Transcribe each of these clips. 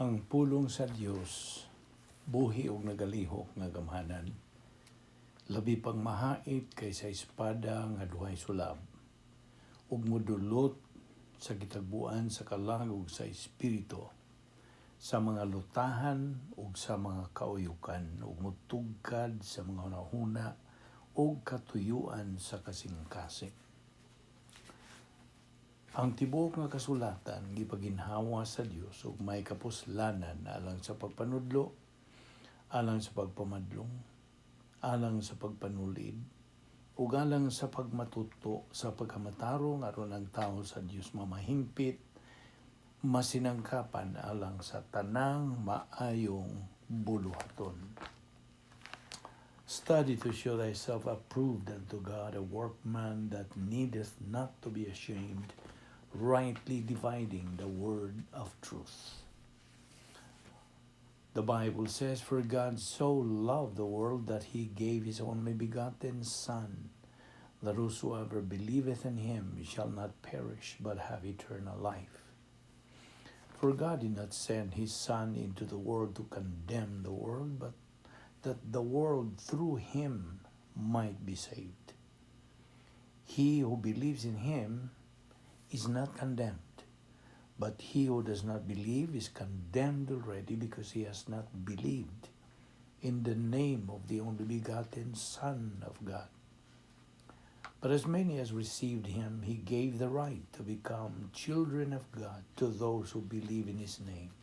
Ang pulong sa Dios buhi og nagalihok nga gamhanan, labi pang mahait kaysa espada nga duhay sulab, ug modulot sa gitagbuan sa kalag ug sa espiritu, sa mga lutahan ug sa mga kauyukan, ug mutugkad sa mga hunahuna ug katuyuan sa kasing-kasing. Ang tibuok nga kasulatan gipaginhawa sa Dios ug may kapuslanan alang sa pagpanudlo, alang sa pagpamadlong, alang sa pagpanulid, ug alang sa pagmatuto sa pagkamatarong aron ang tao sa Dios mamahingpit, masinangkapan alang sa tanang maayong buluhaton. Study to show thyself approved unto God, a workman that needeth not to be ashamed, rightly dividing the word of truth. The Bible says, "For God so loved the world that he gave his only begotten Son, that whosoever believeth in him shall not perish, but have eternal life. For God did not send his Son into the world to condemn the world, but that the world through him might be saved. He who believes in him is not condemned, but he who does not believe is condemned already, because he has not believed in the name of the only begotten Son of God. But as many as received him, he gave the right to become children of God to those who believe in his name.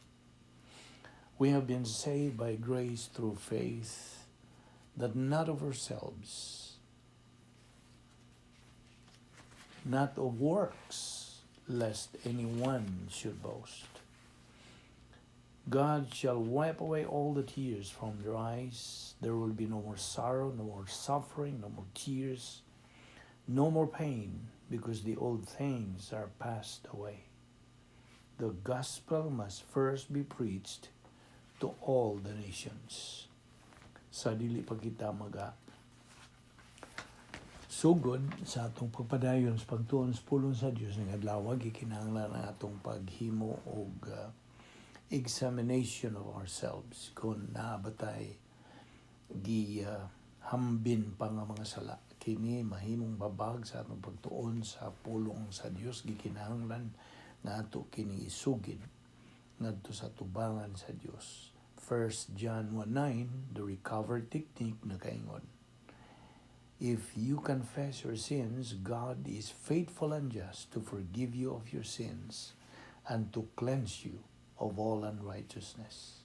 We have been saved by grace through faith, that not of ourselves, not of works, lest anyone should boast. God shall wipe away all the tears from their eyes. There will be no more sorrow, no more suffering, no more tears, no more pain, because the old things are passed away. The gospel must first be preached to all the nations." Sa dili pa kita sugod sa atong pagpadayon sa pagtuon sa pulong sa Dios nga adlaw, gikinahanglan ang atong paghimo og examination of ourselves, kung naabatay hambin pa nga mga sala. Kini mahimong babag sa atong pagtuon sa pulong sa Dios. Gikinahanglan nga ato kini isugid ngadto sa tubangan sa Dios. 1 John 1:9, the recovery technique, nakaingon, "If you confess your sins, God is faithful and just to forgive you of your sins and to cleanse you of all unrighteousness."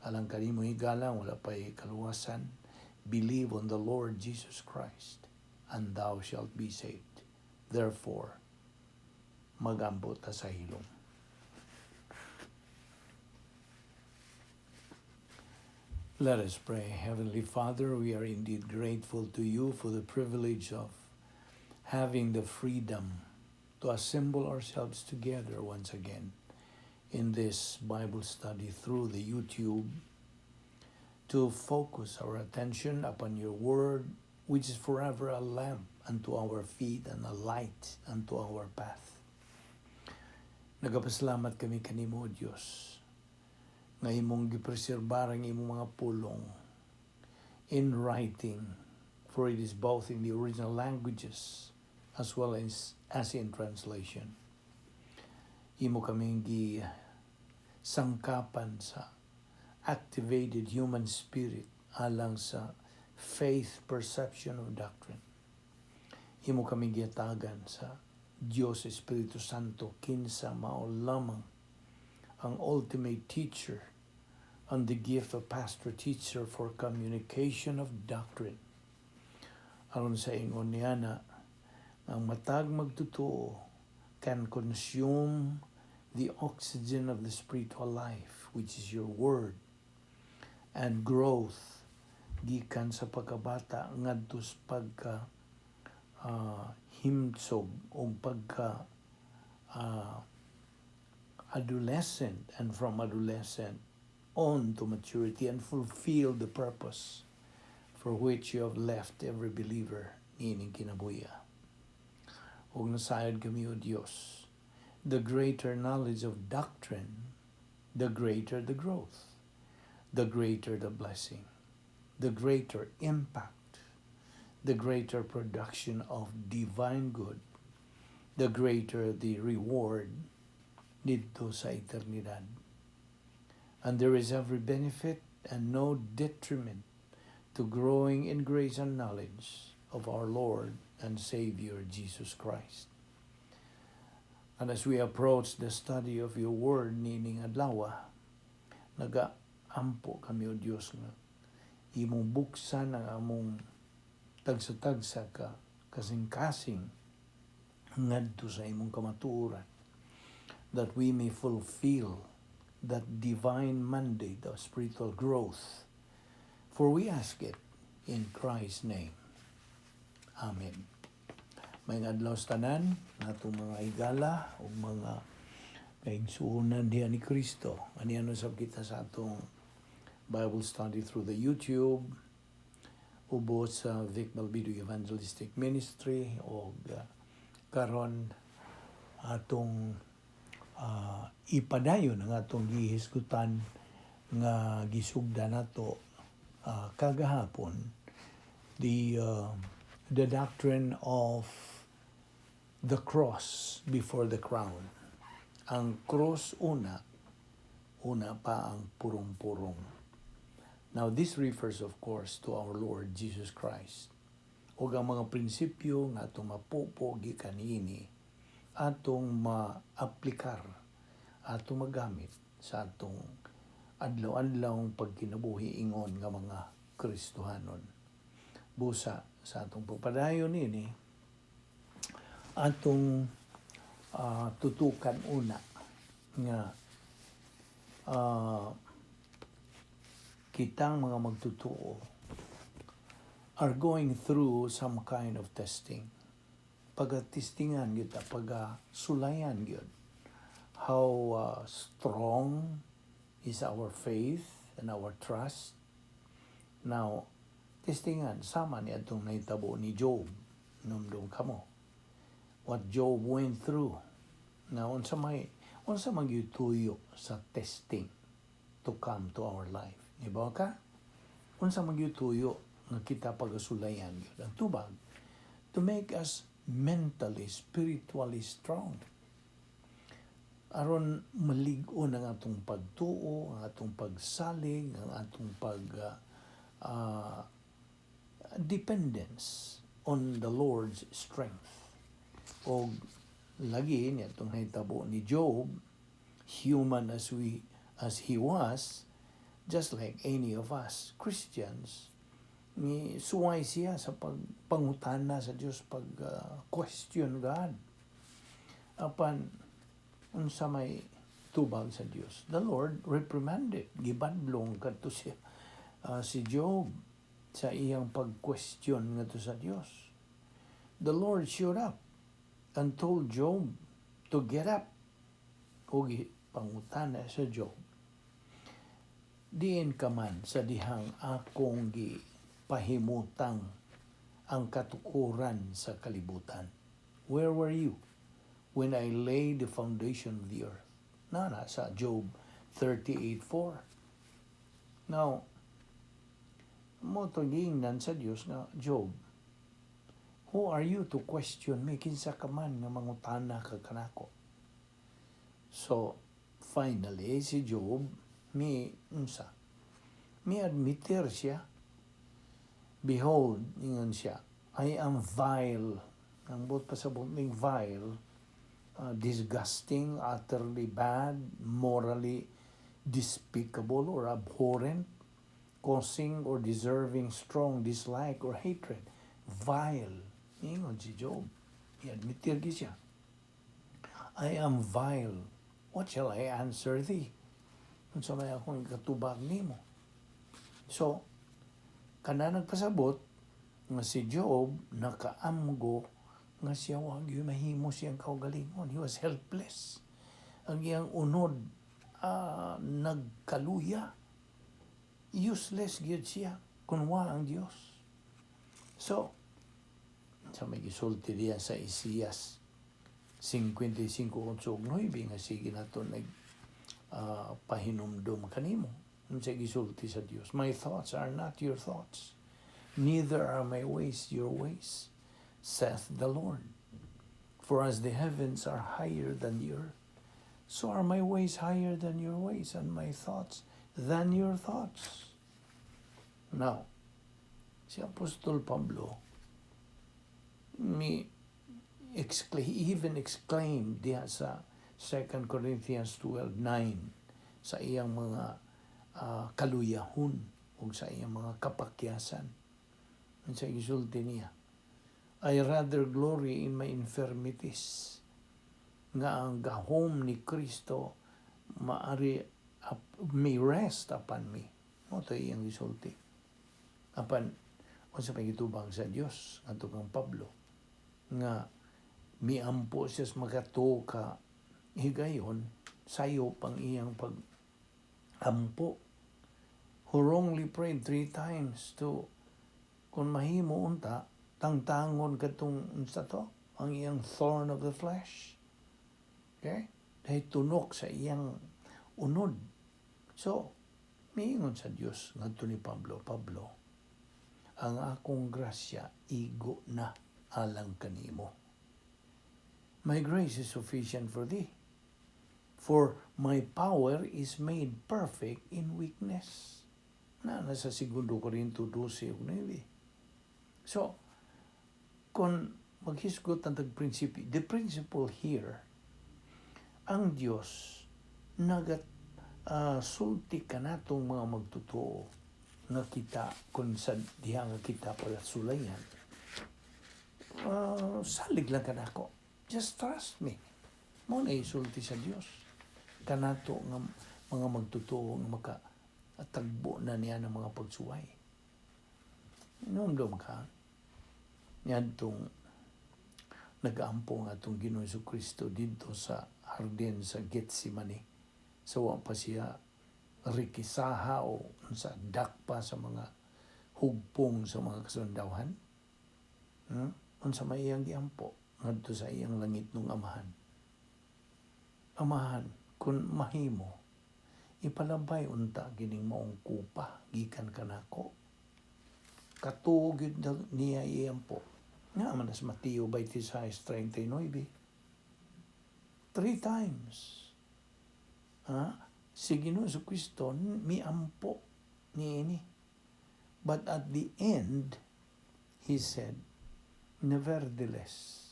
Alang kanimo higala, wala pa'y kaluwasan, believe on the Lord Jesus Christ, and thou shalt be saved. Therefore, magambot ta sa hilom. Let us pray. Heavenly Father, we are indeed grateful to you for the privilege of having the freedom to assemble ourselves together once again in this Bible study through the YouTube, to focus our attention upon your word, which is forever a lamp unto our feet and a light unto our path. Nagapasalamat kami kanimo, Diyos, nga imong gipreserbar ang imong mga pulong in writing, for it is both in the original languages as well as in translation. Imo kaming sangkapan sa activated human spirit alang sa faith perception of doctrine. Imo kaming giyatagan sa Dios Espiritu Santo, kinsa mao lamang ang ultimate teacher and the gift of pastor-teacher for communication of doctrine. Aron sa ingon niya na ang matag magtutuo can consume the oxygen of the spiritual life, which is your word, and growth gikan sa pagkabata ngadto sa pagka himsog o pagka adolescent, and from adolescent on to maturity, and fulfill the purpose for which you have left every believer nining kinabuya. Ug nasayod kami, O Dios, the greater knowledge of doctrine the greater the growth, the greater the blessing, the greater impact, the greater production of divine good, the greater the reward dito sa eternidad. And there is every benefit and no detriment to growing in grace and knowledge of our Lord and Savior Jesus Christ. And as we approach the study of your word nining adlaw, nagaampo kami o Diyos nga imong buksan ang among tagsa-tagsa ka kasing-kasing ngadto sa imong kamatuoran, that we may fulfill that divine mandate of spiritual growth. For we ask it in Christ's name. Amen. May adlaw sa tanan, natong mga higala o mga kaigsuonan diha ni Kristo. Aniano sab kita sa atong Bible study through the YouTube, ubos sa Vic Balbido Evangelistic Ministry, o karon atong ipadayon ang atong gihisgutan nga gisugda nato kagahapon, the doctrine of the cross before the crown. Ang cross una pa ang purong-purong. Now this refers of course to our Lord Jesus Christ. Ug ang mga prinsipyo nga atong mapupo gikanini atong maaplikar, atong magamit sa atong adlaw-adlaw pagkinabuhi ingon nga mga Kristohanon. Busa sa atong pagpadayon ini, atong tutukan una nga kitang mga magtutuo are going through some kind of testing. Pag-testingan gyud, pag-sulayan gyud how strong is our faith and our trust. Now, testingan sama ni atong nahitabo ni Job, numdum kamo what Job went through. Now, unsa magyutuyo sa testing to come to our life. Diba ka? Unsa magyutuyo nga kita pagasulayan gyud ang tubag to make us mentally, spiritually strong. Aron malig-o ang atong pagtuo, ang atong pagsalig, ang atong dependence on the Lord's strength. O lagi niya itong nahitabo ni Job, human as he was, just like any of us Christians, ni suway siya sa pangutana sa Dios, question God. Apan unsa may tubag sa Dios, the Lord reprimanded, gibadlong kadto siya si Job sa iyang pag-question ngadto sa Dios. The Lord showed up and told Job to get up. Ug pangutana sa Job, diin ka man sa dihang akong gipahimutang ang katukuran sa kalibutan. Where were you when I laid the foundation of the earth? Nana sa Job 38:4. Now, mo to giingnan sa Dios nga, Job, who are you to question me? Kinsa ka man nga mangutana ka kanako? So, finally, si Job, mi admitir siya. Behold, ingon siya, I am vile. Ang buot pa sa buting vile, disgusting, utterly bad, morally despicable or abhorrent, causing or deserving strong dislike or hatred. Vile. Ingon si Job. I-admitir siya. I am vile. What shall I answer thee? Kung sa may akong katubag nimo. So, kana nagpasabot nga si Job nakaamgo nga siya wag yung mahimo siyang kaugalingon. He was helpless. Ang iyang unod nagkaluya. Useless gyud siya kung wa ang Dios. So, sa may gisulti diya sa Isaias 55:8 nga sige nato pahinumdum kanimo. Unsay gisulti sa Dios, my thoughts are not your thoughts, neither are my ways your ways, saith the Lord. For as the heavens are higher than the earth, so are my ways higher than your ways, and my thoughts than your thoughts. Now, si Apostol Pablo, he even exclaimed diha sa 2 Corinthians 12:9 sa iyang mga kaluyahon o sa iyang mga kapakyasan. Sa gisulti niya, I rather glory in my infirmities, nga ang gahom ni Kristo may rest upon me. Mo to iyang gisulti. Apan unsa pagitubang sa Dios ngadto kang Pablo nga miampo siya magato ka higayon sayo pang iyang pag-ampo. Who wrongly prayed 3 times to kung mahimo unta tangtangon katong unsa to ang iyang thorn of the flesh. Okay? Dahil tunok sa iyang unod. So, miingon sa Dios ngadto ni Pablo, ang akong grasya igo na alang kanimo. My grace is sufficient for thee, for my power is made perfect in weakness. Nasa 2 Corinto 12:9. So, kung maghisgot ang tagprinsipyo, the principle here, ang Dios sulti ka natong mga magtotoo nga kita kung sa diha nga kita pala sulayan. Salig lang ka nako. Just trust me. Mo na isulti sa Dios. Kanato nga mga magtotoo nga makatagbo na niya ng mga pagsuway. Inomdom ka. Yan tong nag-aampo nga itong Ginoong Jesucristo dito sa hardin sa Getsemani. Sawa pa siya rikisaha o sa dakpa sa mga hugpong sa mga kasundawan. Unsa may iyang giampo ngadto sa iyang langit nung amahan. Amahan, kung mahimo, ipalabay unta gining maong kupa gikan kanako. Katuog niya iampo. Nga man sa Mateo 26:39. 3 times. Si Ginoong Jesucristo miampo niini. But at the end, he said, nevertheless,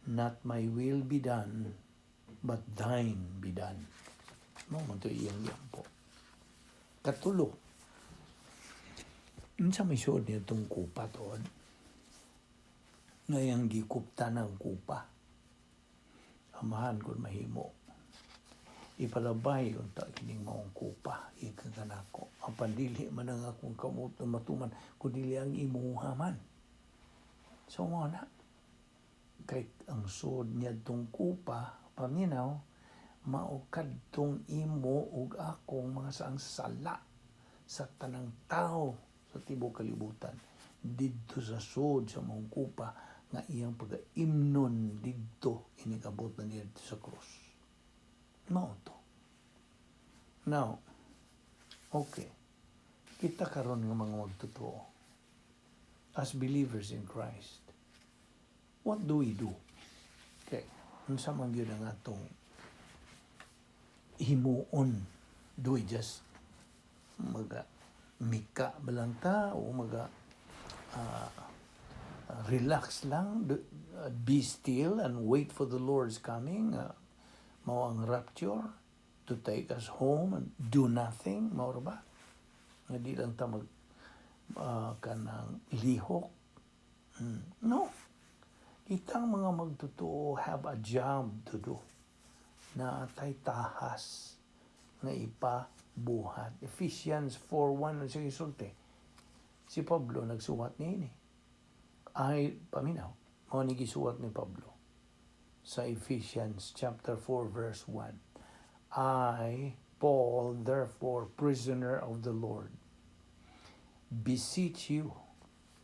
not my will be done, but thine be done. Mo man to iyang iampo. Katulo. Unsa may suod niya itong kupa toon? Ngayang gikupta ng kupa. Amahan kung mahimo. Ipalabay unta kining maong kupa ikan kanako. Ang pandili man ang akong kamot na matuman kundi ang imuha man. So mo na kay ang sud niya tong kupa paminaw maukad tong imo ug akong mga sangsala sa tanang tao sa tibuok kalibutan didto sa sud sa maong kupa nga iyang pag-imnon didto inigabot na niya sa cross. Mao to. Now, okay. Kita karon nga mga magtotoo as believers in Christ. What do we do? Okay. Unsa man gyud ang atong himuon? Do we just mika balang ta o relax lang, be still and wait for the Lord's coming, mao ang rapture to take us home and do nothing, mao ba? Nga di lang ta kanang lihok. No. Kitang mga magtotoo have a job to do na tay tahas nga ipabuhat. Ephesians 4:1 sa isulti. Si Pablo nagsuwat niini. Ay paminaw, mao ni gisuwat ni Pablo sa Ephesians chapter 4 verse 1. I, Paul, therefore prisoner of the Lord, beseech you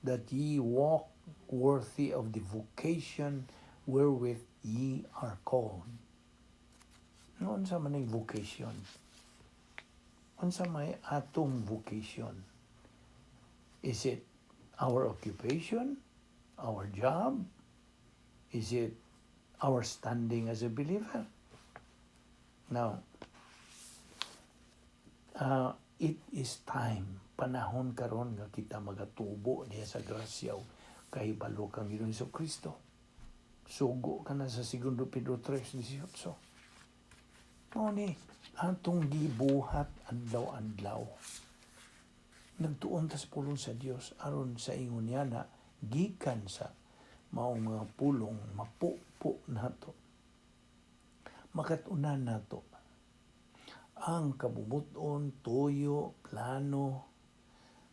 that ye walk worthy of the vocation wherewith ye are called. Noon sa maning vocation. Unsa may atong vocation? Is it our occupation? Our job? Is it our standing as a believer? Now, it is time, panahon karon nga kita magatubo diya sa grasya o kahibalo kang Ginoong Kristo. Sugo ka na sa 2 Pedro 3:18. O ni, atong gibuhat adlaw-adlaw. Nagtuon tas pulong sa Dios aron sa ingon niya na gikan sa maong mga pulong mapupo nato. Makatunan nato ang kabumuton, tuyo, plano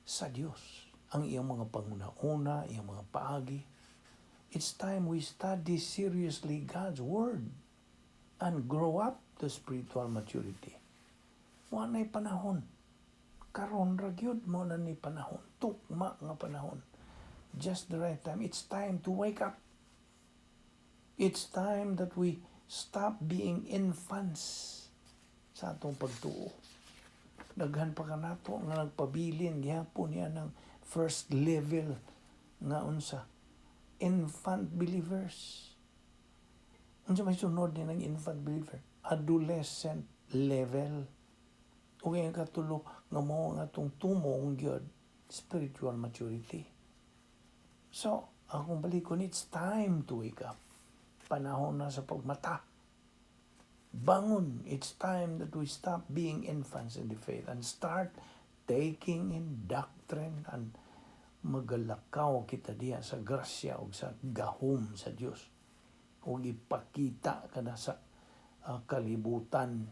sa Dios. Ang iyang mga panguna-una, iyang mga paagi. It's time we study seriously God's Word and grow up to spiritual maturity. Wanay panahon. Karon ra gyud mo na ni panahon. Tukma nga panahon. Just the right time. It's time to wake up. It's time that we stop being infants sa atong pagtuo. Daghan pa ka nato nga nagpabilin gyapon niya ng first level nga unsa infant believers. Unsa may sunod ni ng infant believer? Adolescent level. O yung katulo nga mo nga itong tumong gyud spiritual maturity. So, akong balikon, it's time to wake up. Panahon na sa pagmata. Bangon. It's time that we stop being infants in the faith and start taking in doctrine and magalakaw kita diya sa grasya o sa gahom sa Diyos. O ipakita ka na sa kalibutan.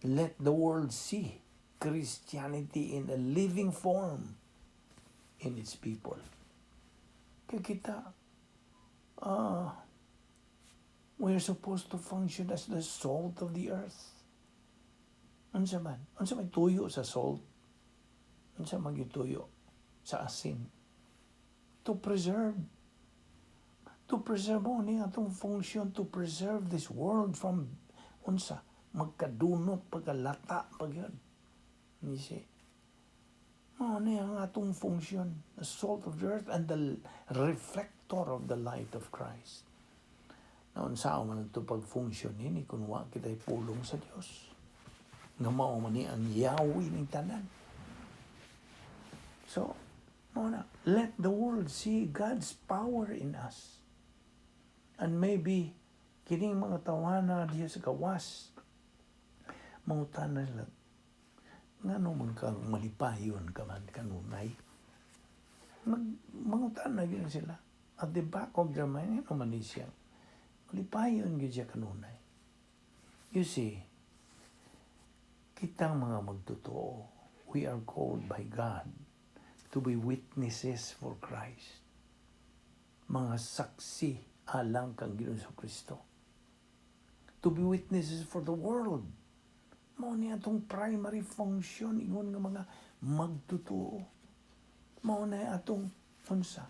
Let the world see Christianity in a living form in its people. Kaya kita, we're supposed to function as the salt of the earth. Unsa man? Unsa may tuyo sa salt? Unsa man yung tuyo sa asin? To preserve. To preserve mo ni atong function to preserve this world from unsa magkadunot pagkalata pag yun. You see? Ni ang atong function, the salt of the earth and the reflector of the light of Christ. Naon sa man ito pag-function ini kung wa kita'y pulong sa Dios. Nga mao man ni ang yawi ning tanan. So, let the world see God's power in us. And maybe kining mga tawana diya sa gawas mangutan na sila ngano man kang malipayon ka man kanunay. Mangutan na gyud sila. At the back of their mind, ano man siya. Malipayon gyud siya kanunay. You see, kitang mga magtotoo, we are called by God to be witnesses for Christ. Mga saksi alang kang Ginoong Kristo. To be witnesses for the world. Mao ni atong primary function ingon nga mga magtotoo. Mao na atong unsa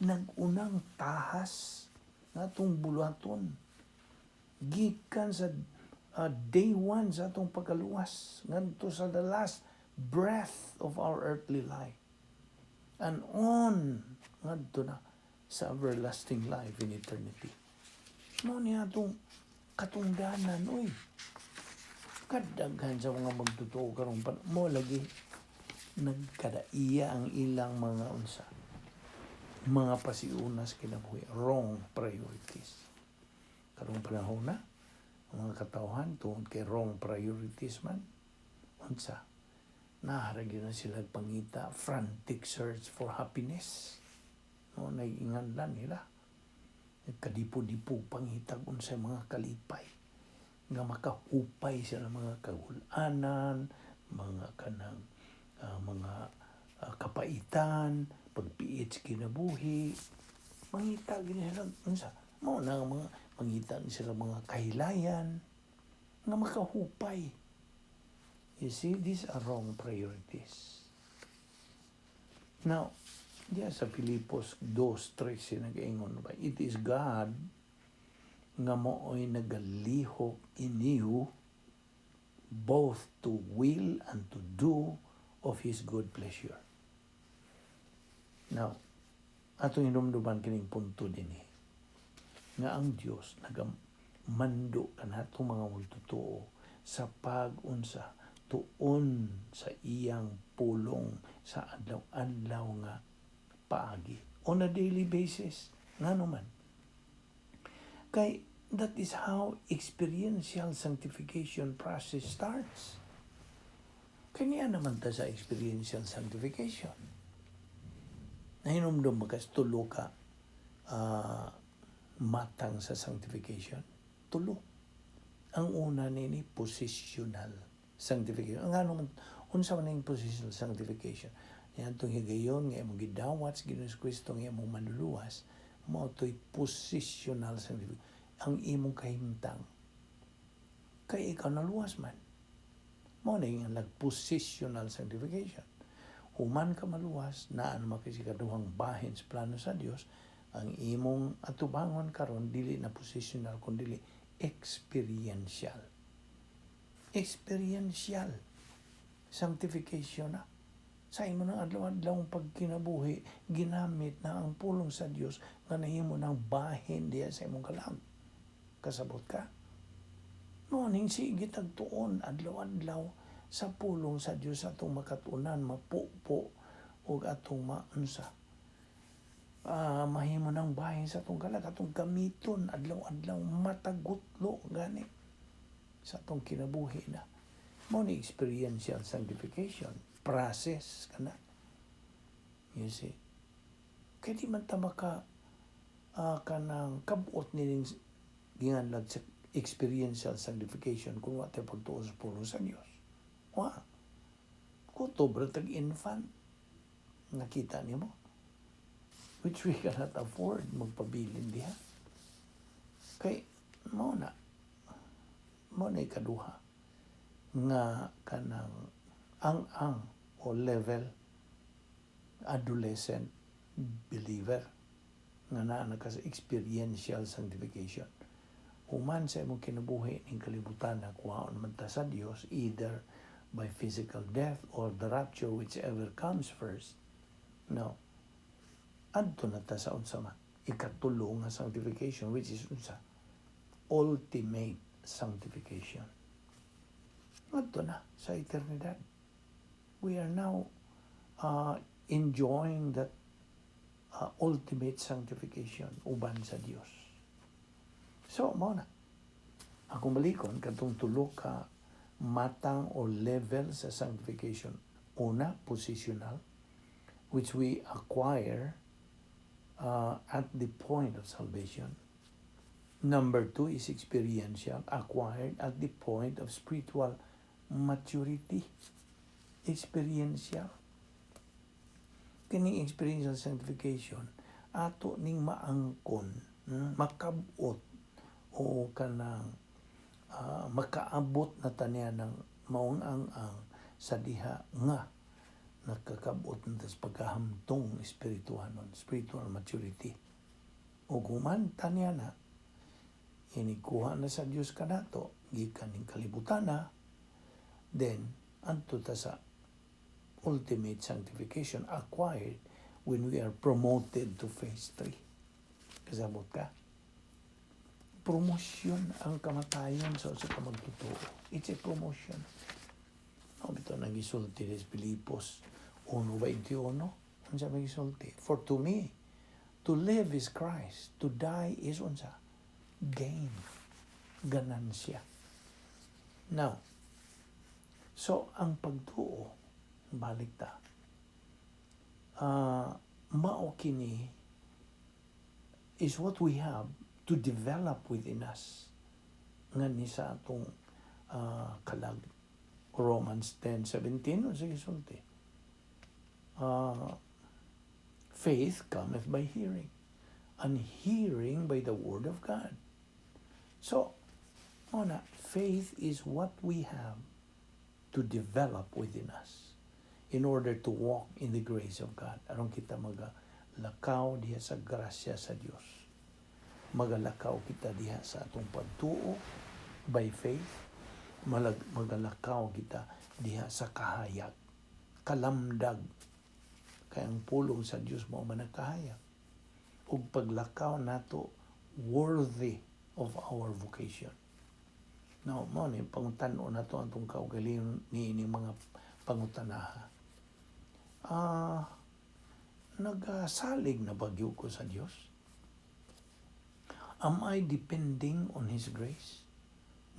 nagunang tahas nga atong bulaton. Gikan sa day 1 sa atong pagkaluwas ngadto sa the last breath of our earthly life. And on ngadto na sa everlasting life in eternity. Mao ni atong katungdanan, oy. Kadaghan sa mga magtotoo karong mo lagi nagkadaiya ang ilang mga unsa mga pasiunas kinabuhi, wrong priorities. Karong panahon na ang mga katawhan tungod kay wrong priorities man unsa naharagyo na sila pangita frantic search for happiness. No, naiinganlan nila. Nagkadipo-dipo pangitag unsay mga kalipay nga makahupay sila mga kagulanan, mga kanang mga kapaitan, pagpiit kinabuhi. Mangita gini sila unsa mao na mga mangita sila mga kahilayan nga makahupay. You see, these are wrong priorities. Now, diya sa Filipos 2:13 nag-ingon ba, it is God nga mo'y nagalihok iniyo both to will and to do of His good pleasure. Now, atong hinumduman kining punto din nga ang Dios nagamando kanatong mga multituo sa pag-unsa tuon sa iyang pulong sa adlaw-adlaw nga paagi on a daily basis ngano man kay that is how experiential sanctification process starts. Kaniya naman ta sa experiential sanctification nahinumdum magas tulo ka matang sa sanctification. Tulo. Ang una nini positional sanctification. Ang anong unsa man ning positional sanctification? Yan tong higayon nga imong gidawat sa Ginoong Kristo nga imong manluluwas, mao toy positional sanctification. Ang imong kahimtang kay ikaw naluwas man. Mao na yung positional sanctification. Human ka maluwas, naan makisikaduhang bahin sa plano sa Dios, ang imong atubangon karon dili na positional kundi experiential. Experiential sanctification na. Sa imo ng adlaw-adlaw pagkinabuhi, ginamit na ang pulong sa Dios nga nahimo ng bahin diya sa imong kalam. Kasabot ka? Noon sige tagtuon adlaw-adlaw sa pulong sa Dios atong makatunan, mapupo ug atong maunsa. Mahimo ng bahin sa atong kalag, atong gamiton adlaw-adlaw matagutlo gani sa atong kinabuhi na. Mao ni experiential sanctification process kana. You see. Kaya di man ta maka kanang kabot nining ginganlag sa experiential sanctification kung wa tay pagtuo sa pulong sa Dios. Wa. Kutob ra tag infant. Nakita nimo? Which we cannot afford magpabilin diha. Kay mao na ikaduha nga kanang ang o level adolescent believer nga naa ka sa experiential sanctification. Human sa imong kinabuhi ning kalibutan na kuhaon man ta sa Dios either by physical death or the rapture, whichever comes first. Now, adto na ta sa unsa man ikatulo nga sanctification, which is unsa ultimate sanctification. Adto na sa eternidad. We are now enjoying that ultimate sanctification uban sa Dios. So mo na akong balikon katong tulo ka matang or level sa sanctification. Una, positional, which we acquire at the point of salvation. Number 2 is experiential, acquired at the point of spiritual maturity. Experiential. Kining experiential sanctification, ato ning maangkon, makabot o kanang makaabot na taniya ng maong ang sa diha nga nakakabot na sa pagkahamtong espirituhanon, spiritual maturity. O guman taniya na, inikuha na sa Diyos kanato, gikan ning kalibutan na, then, anto ta sa ultimate sanctification acquired when we are promoted to phase 3. Kasabot ka? Promotion ang kamatayon sa kamagtutuo. It's a promotion. Ito nagisulti des Pilipos 1:21. Ano siya nagisulti? For to me, to live is Christ. To die is unsa? Gain. Ganansya. Now, so ang pagtuo, balik ta, mao kini is what we have to develop within us. Nga ni sa atong kalag. Romans 10:17, o sige sulti. Faith cometh by hearing, and hearing by the word of God. So, faith is what we have to develop within us in order to walk in the grace of God. Aron kita magalakaw diha sa grasya sa Dios. Magalakaw kita diha sa atong pagtuo by faith, magalakaw kita diha sa kahayag, kalamdag, kay ang pulong sa Dios mao man nagkahayag. Ug paglakaw nato worthy of our vocation. Now, mo ni pangutan-o nato atong kaugalingon niining mga pangutanaha. Nagasalig na bagyo ko sa Dios? Am I depending on His grace?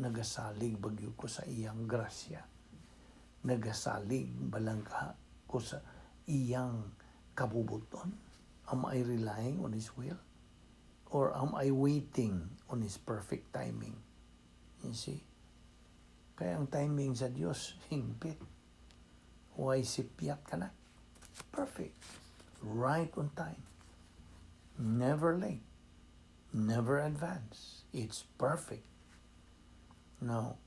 Nagasalig bagyo ko sa iyang grasya? Nagasalig balang ko sa iyang kabubuton? Am I relying on His will? Or am I waiting on His perfect timing? You see? Kaya ang timing sa Diyos, hingpit. Huwag sipiat ka na. Perfect. Right on time. Never late. Never advance. It's perfect. Now,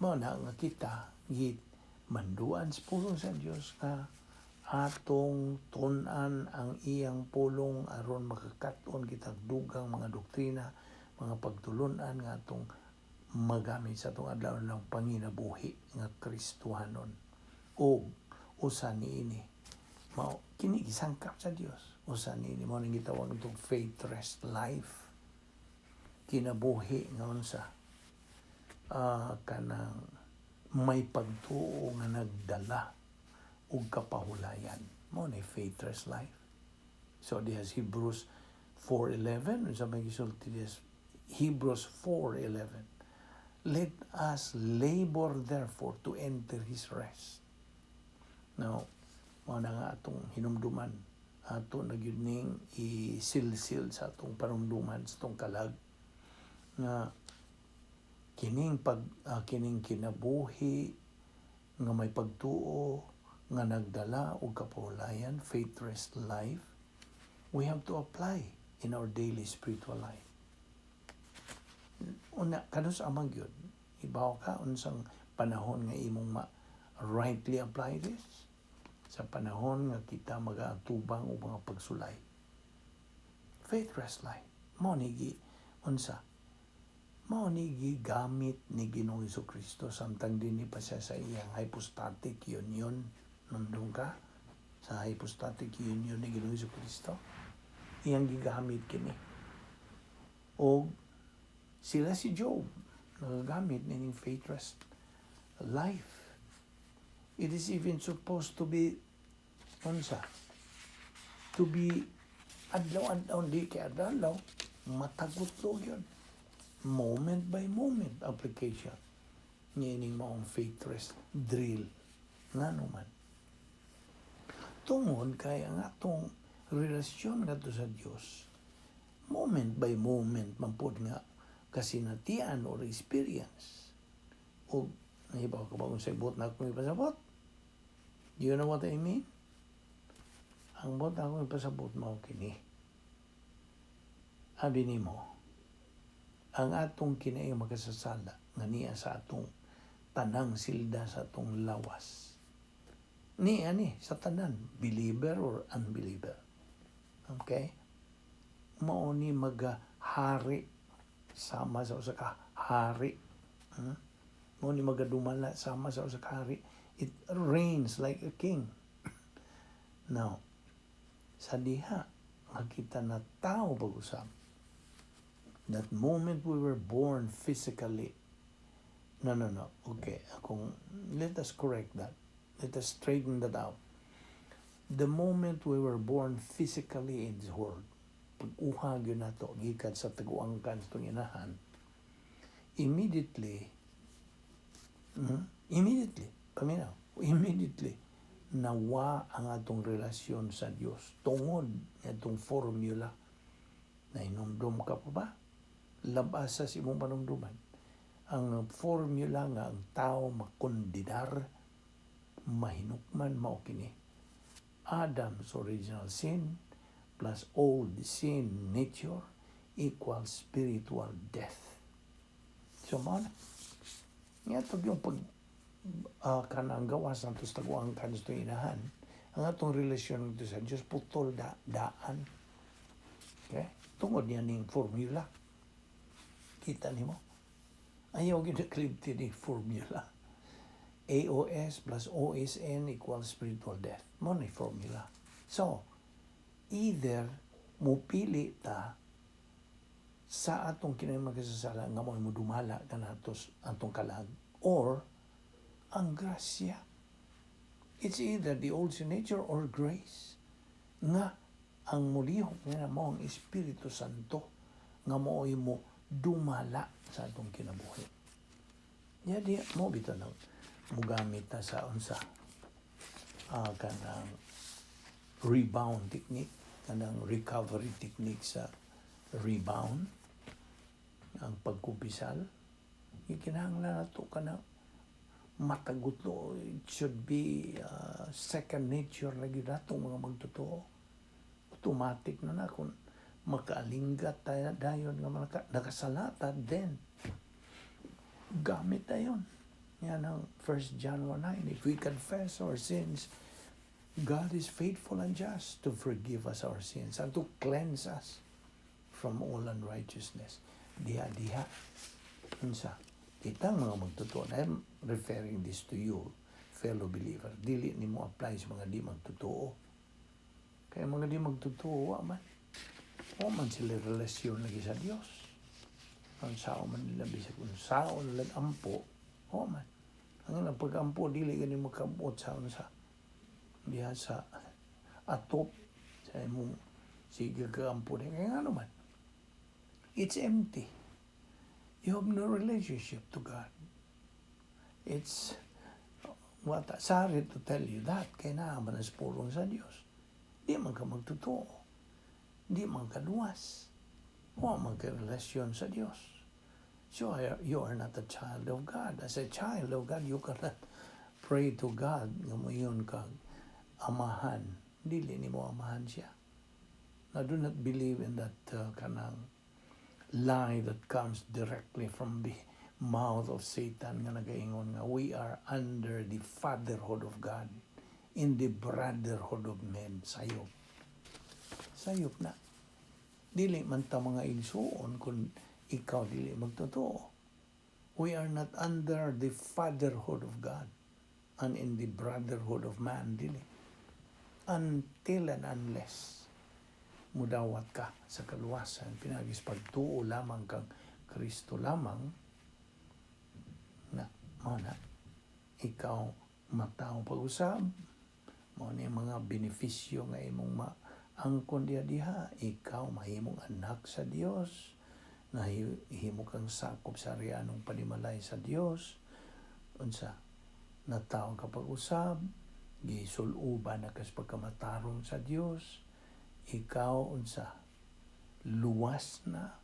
mo na nga kita, manduan sa pulong sa Diyos ka, atong tunan ang iyang pulong aron makakaton kita dugang mga doktrina, mga pagtulunan nga atong magamit sa atong adlaw ng panginabuhi nga Kristohanon. O usa niini mao kini gisangkap sa Dios. Usa niini mao ning gitawag itong faith rest life. Kinabuhi nga unsa kanang may pagtuo nga nagdala ug kapahulayan. Mao ni faith rest life. So diha Hebrews 4:11 sa may gisulti diha Hebrews 4:11. Let us labor therefore to enter His rest. Now, mao na nga atong hinumduman, ato na gyud ning isilsil sa atong panumduman sa atong kalag nga kining kinabuhi nga may pagtuo nga nagdala og kapahulayan, faith rest life, we have to apply in our daily spiritual life. Una, kanus amang yun, ibaw ka unsang panahon nga imong rightly apply this sa panahon nga kita mag-atubang o mga pagsulay. Faith rest life. Mao ni gamit ni Ginoong Jesucristo samtang dinhi pa siya sa iyang hypostatic union. Nandun ka sa hypostatic union ni Ginoong Jesucristo. Iyang gigamit kini. O sila si Job, nagagamit nining faith rest life. It is even supposed to be adlaw-adlaw, di kay adlaw, matagutlog yun. Moment by moment application. Niining maong faith rest drill. Nga naman. Tungod kay ang atong relasyon nga to sa Dios, moment by moment mampod nga kasinatian or experience. O nahibaw ka ba kung sabot na akong ipasabot? Do you know what I mean? Ang bot na akong ipasabot mo kini. Abi nimo, ang atong kinaiyang makasasala nga niya sa atong tanang silda sa atong lawas. Niya sa tanan, believer or unbeliever. Okay? Mao ni magahari sama sa usa ka hari. Mao ni magadumala sama sa usa ka hari. It reigns like a king. Now, sa diha makita na tao pag-usap. That moment we were born physically. No. Okay, let us correct that. Let us straighten that out. The moment we were born physically in this world, pag-uhag yun na to, gikan sa taguangkan sa itong inahan, immediately, nawa ang atong relasyon sa Dios tungod atong formula na inumdum ka pa ba? Labas sa imong panumduman. Ang formula nga ang tao makondinar, mahinukman, mao kini. Adam's original sin plus old sin nature equals spiritual death. So, mao na. Nga ito yung kanang gawas ng taguang kanus itong inahan, ang atong relasyon ito sa Diyos, putol daan. Okay? Tungod niya ning formula. Kita ni mo. Ayaw ginaklibti ni formula. AOS plus OSN equals spiritual death. Mo ni formula. So, either mupili ta sa atong kinay magkasasala nga mo dumala kanatos atong kalag or ang grasya. It's either the old sin nature or grace nga ang mulihok nga mo ang Espiritu Santo nga mo dumala sa atong kinabuhi. Di mo bitaw nang mugamit ta sa unsa kanang rebound technique, kanang recovery technique sa rebound, ang pagkupisal. Ikinahanglan nato kanang matagutlo. It should be second nature lagi natong mga magtotoo. Automatic na kung makaalinggat tayo dayon nga nakasalata, then gamit tayon. Yan ang 1 John 1:9. If we confess our sins, God is faithful and just to forgive us our sins and to cleanse us from all unrighteousness. Diha. Unsa? Kitang mga magtotoo. I'm referring this to you, fellow believer. Dili ni mo apply sa mga di magtotoo. Kaya mga di magtotoo, man sila relasyon lagi sa Dios. Ang sao man nila bisag kung sao nila ampo, man. Ang pag-ampo, dili ganin magkampot sa unsa. Diha sa atop sa imong sige kaampo din. Kaya nga naman, it's empty. You have no relationship to God. It's sorry to tell you that. Kaya naaman ang pulong sa Diyos. Di man ka magtotoo. Di man ka luwas. Huwag man ka relasyon sa Diyos. So you are not a child of God. As a child of God, you cannot pray to God nga mo yun kag amahan. Dili ni mo amahan siya. I do not believe in that kanang lie that comes directly from the mouth of Satan nga nagaingon nga we are under the fatherhood of God, in the brotherhood of men. Sayop na. Dili man ta mga igsuon kung ikaw dili magtotoo. We are not under the fatherhood of God and in the brotherhood of man, dili. Until and unless mudawat ka sa kaluwasan, pinagis pagtuo lamang kang Kristo lamang, na ikaw mataong pag-usab, mo ni mga benepisyo nga imong maangkon diha, ikaw mahimong anak sa Dios, nahimo kang sakop sa arianong panimalay sa Dios, unsa, nataong ka pag-usab, gisuluban na kas pagkamatarong sa Dios, ikaw unsa luwas na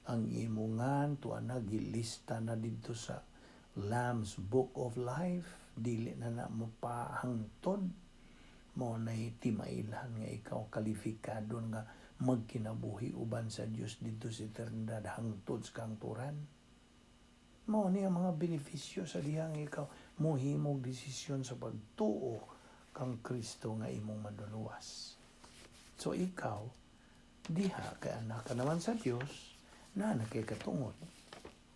ang imungan tuana gilista na didto sa Lamb's Book of Life, dili na mapahangtod mo na timailan nga ikaw kalifikado nga magkinabuhi uban sa Dios didto sa eternidad hangtod sa kangturan. Mo ni ang mga benepisyo sa dihang ikaw mohimog desisyon sa pagtuo kang Kristo nga imong maduluwas. So ikaw, diha kay anak ka naman sa Dios na nakikatungod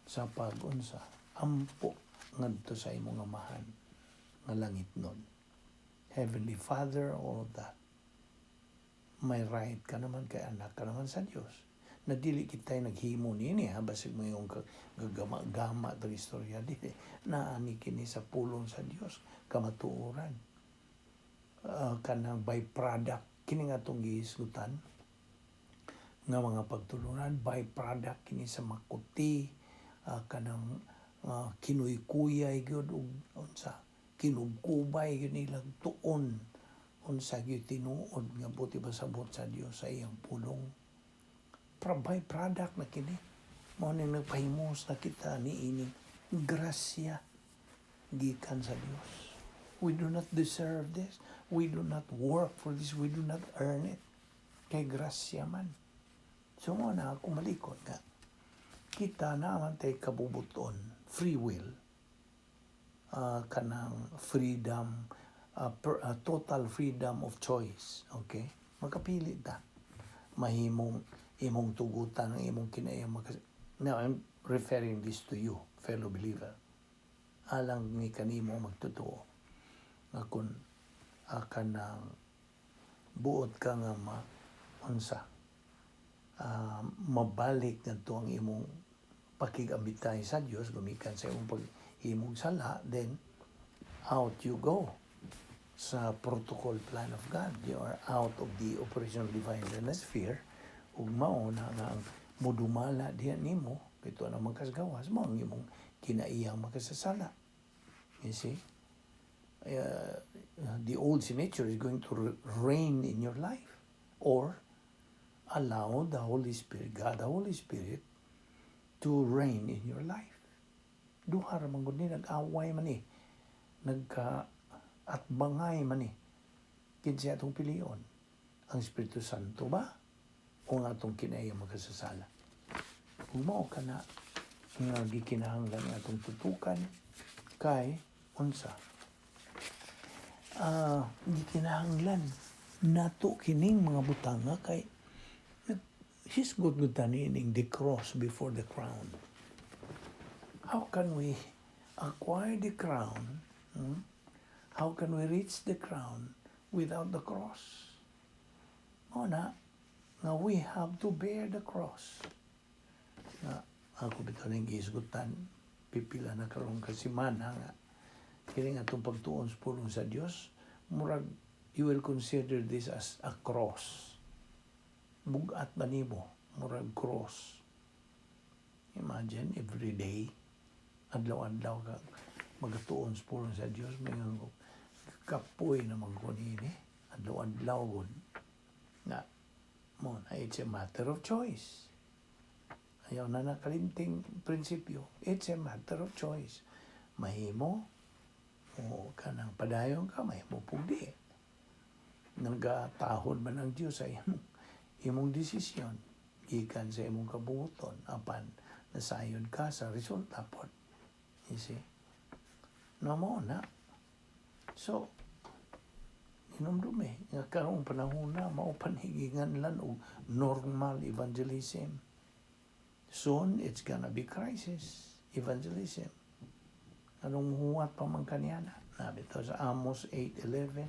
sa pag-unsa, ampo ngadto sa imong amahan nga langit nun. Heavenly Father, all of that. May right ka naman kay anak ka naman sa Dios. Na dili kitay naghimo nini basig mo yung gagama ng istorya dili. Naani kini sa pulong sa Dios, kamatuoran. Kanang byproduct kini nga itong gihisgutan nga mga pagtulunan, byproduct kini sa makuti, kanang kinuy-kuyay gyud ug unsa kinugkubay gyud nilang tuon unsa gyud tinuod nga buti pasabot sa Dios sa iyang pulong. Byproduct na kini mao ni nagpahimos na kita niining grasya gikan sa Dios. We do not deserve this. We do not work for this. We do not earn it. Kay grasya man. So mo na ako malikot nga. Kita naman tayo kabubuton, free will, kanang freedom, total freedom of choice. Okay? Magkapili ta. Mahimong imong tugutan ang imong kinayang. Now, I'm referring this to you, fellow believer. Alang ni kanimo magtotoo nga kun kanang buot ka nga mabalik ngadto ang imong pakigambitay sa Dios gumikan sa imong paghimog sala, then out you go sa protocol plan of God. You are out of the operational divine sphere. Ug mao na nga ang mudumala diha nimo kito na magkasgawas mo ang imong kinaiyang makasasala. You see, the old nature is going to reign in your life, or allow the Holy Spirit, God the Holy Spirit, to reign in your life. Duha ra man gud ni nag-away man ni, at bangay man ni. Kinsa atong pilion? Ang Espiritu Santo ba o ang atong kinaiyang makasasala? Kung mao kana nga gikinahanglan nga atong tutukan kay unsa? Gikinahanglan nato kining mga butanga kay hisgot gud tani ning the cross before the crown. How can we acquire the crown? How can we reach the crown without the cross? O na, nga we have to bear the cross. Nga, ako bitaw ning giisgutan, pipila na karong kasimana nga, kini nga itong pagtuon sa pulong sa Dios, murag, you will consider this as a cross. Bugat ba nimo? Murag cross. Imagine, every day, adlaw-adlaw ka, magatuon sa pulong sa Dios, may kapoy na magkunini, adlaw-adlaw gud. Na, mo na, it's a matter of choice. Ayaw na nakalimting prinsipyo. It's a matter of choice. Mahimo, o kanang padayon ka, mahimo pugdi. Nagtatahod man ang Diyos sa imong desisyon. Gikan sa imong kabuton, apan nasayod ka sa resulta po. You see? No mo na. So, inumdumi, nga karong panahon na, maupanhigingan lang o normal evangelism. Soon, it's gonna be crisis evangelism. Anong huwat pa man kaniyana? Nabito sa Amos 8:11,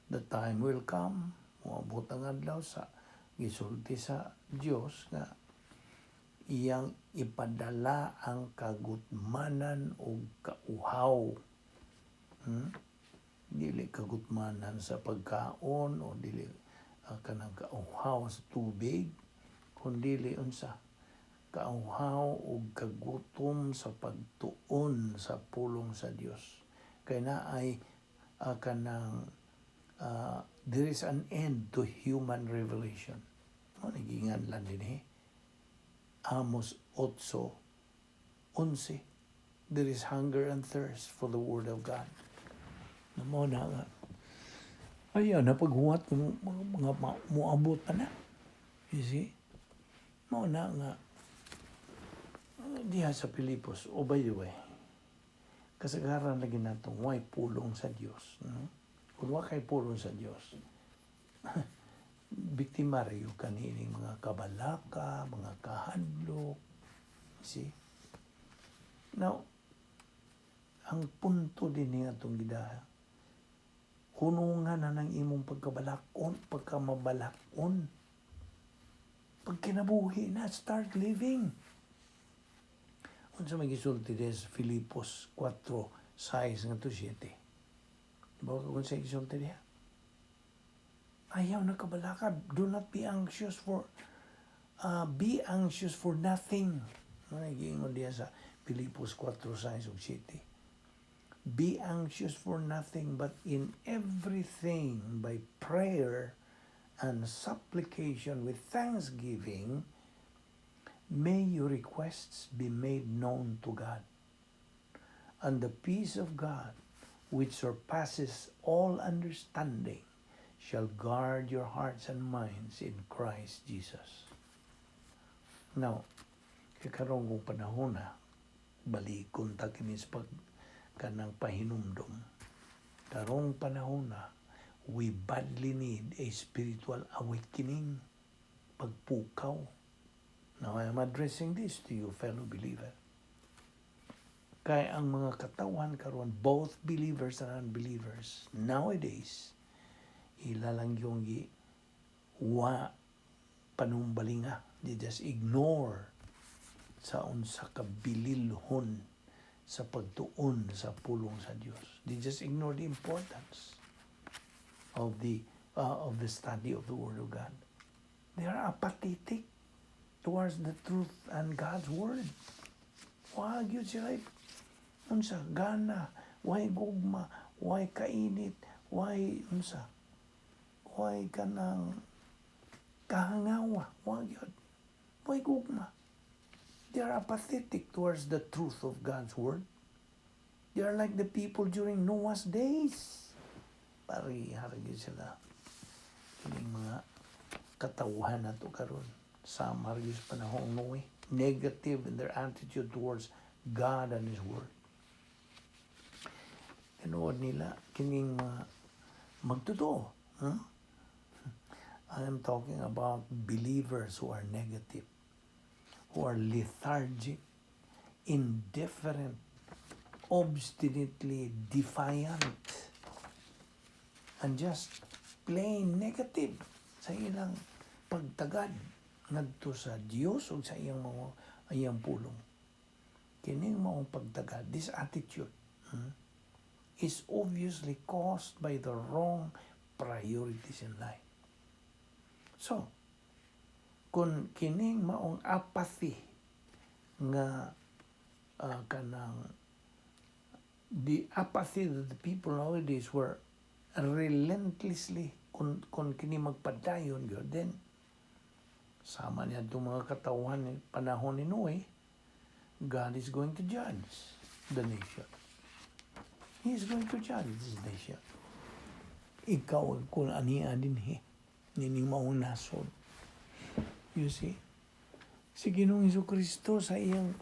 the time will come, muabot ang adlaw sa gisulti sa Dios nga iyang ipadala ang kagutmanan o kauhaw. Dili kagutmanan sa pagkaon o dili kanang kauhaw sa tubig, kundi unsa kauhaw o kagutom sa pagtuon sa pulong sa Dios. Kay naay kanang there is an end to human revelation. Nagingan lang din Amos 8:11. There is hunger and thirst for the word of God. Namo na nga. Ayaw na paghuwat kung mga muabot pa na. You see? Mo na nga. Diha sa Pilipos, by the way, kasagaran lagi natong way pulong sa Dios. Kung wa kay pulong sa Dios, biktimaryo kanining mga kabalaka, mga kahadlok. See? Now, ang punto din niya itong gidaha, hunungan na ng imong pagkamabalakon. Pag kinabuhi na, start living. Kung sa may gisulti des, Filipos 4:6-7. Diba kung sa gisulti diya? Ayaw na kabalaka. Do not be anxious for nothing. Nagiingon diya sa Filipos 4:6-7. Be anxious for nothing, but in everything by prayer and supplication with thanksgiving, may your requests be made known to God. And the peace of God, which surpasses all understanding, shall guard your hearts and minds in Christ Jesus. Now, karon kong panahon na, balikon ta kini sa kanang pahinumdom. Karong panahon na, we badly need a spiritual awakening, pagpukaw. Now, I am addressing this to you, fellow believer. Kaya ang mga katawan karon, both believers and unbelievers, nowadays, ilalang yung wa panumbalinga. They just ignore sa unsa kabililhon sa pagtuon sa pulong sa Dios. They just ignore the importance of the study of the Word of God. They are apathetic towards the truth and God's Word. Wag yun sila unsa gana, why gugma, why kainit, why unsa, why kanang kahangawa, wag yun, why gugma. They are apathetic towards the truth of God's Word. They are like the people during Noah's days. Pari-haragi sila. Yung mga katawhan na to karon sa marigis panahong Noe. Negative in their attitude towards God and His Word. Tinuod nila, kining magtotoo. Huh? I am talking about believers who are negative, who are lethargic, indifferent, obstinately defiant, and just plain negative sa ilang pagtagad ngadto sa Dios ug sa iyang pulong. Kining maong pagtagad, this attitude, is obviously caused by the wrong priorities in life. So, kung kining maong apathy nga kanang the apathy that the people nowadays were relentlessly kung kini magpadayon yun, then sama niya itong mga katawan ni panahon ni Noe, God is going to judge the nation. He is going to judge this nation. Ikaw kung aniya din nining maong nasod. You see? Si Ginoong Jesucristo sa iyang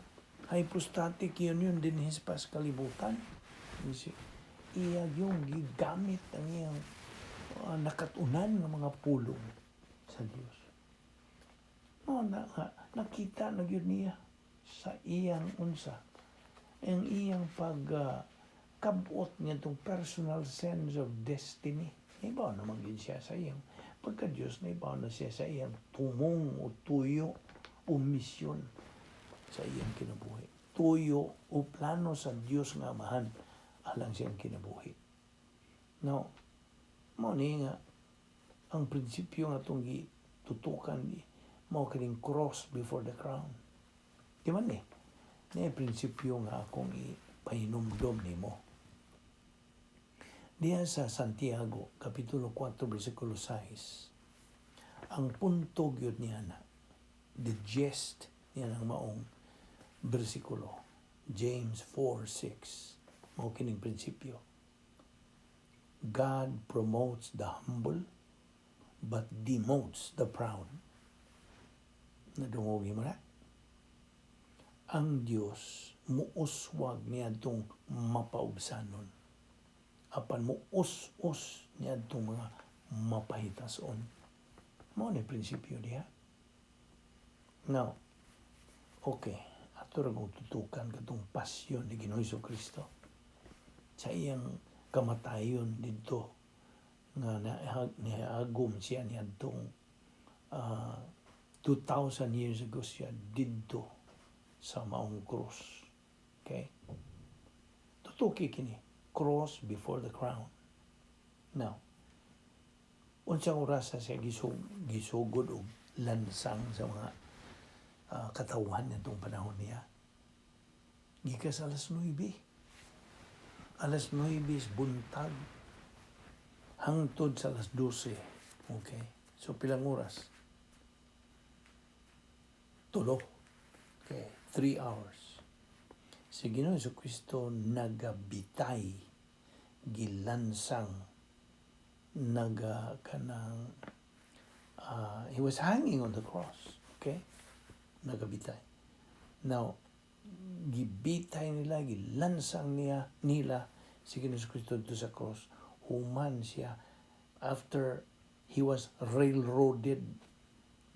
hypostatic union din sa kalibutan. You see? Iya yung gigamit ang iyang nakatunan ng mga pulong sa Diyos. No, nakita na yun niya sa iyang unsa. Ang iyang kabot niya itong personal sense of destiny. Naibaw naman yun siya sa iyang pagka-Diyos, naibaw na siya sa iyang tumong o tuyo o misyon sa iyang kinabuhi. Tuyo o plano sa Diyos nga amahan alang siyang kinabuhi. Now, ni nga, ang prinsipyo nga itong tutukan, mao kining cross before the crown. Di man na prinsipyo nga akong ipahinumdom ni mo. Diya sa Santiago, Kapitulo 4, versikulo 6, ang puntog yun niya na, the gist niya ng maong versikulo, James 4:6, mao kining prinsipyo. God promotes the humble, but demotes the proud. Nadungogi mo na? Ang Diyos, muuswag niya itong mapaubsanon. Apan muus-us niya itong mga mapahitason. Mao ni prinsipyo diha. Now, okay, ato rin tutukan katong pasyon ni Ginoong Jesucristo sa iyang kamatayon dito nga naagum siya niya itong 2,000 years ago siya dito sa maong krus. Okay? Tutuki kini. Cross before the crown. Now, unsang oras siya gisugod o lansang sa mga katawan nitong panahon niya. Gikas alas 9. Alas 9 is buntag. Hangtod sa alas 12. Okay? So, pilang oras? 3. Okay, 3 hours. Si Ginoong Jesucristo nagabitay, gilansang, he was hanging on the cross. Okay? Nagabitay. Now, gibitay nila, gilansang nila si Ginoong Jesucristo dito sa cross. Human siya after he was railroaded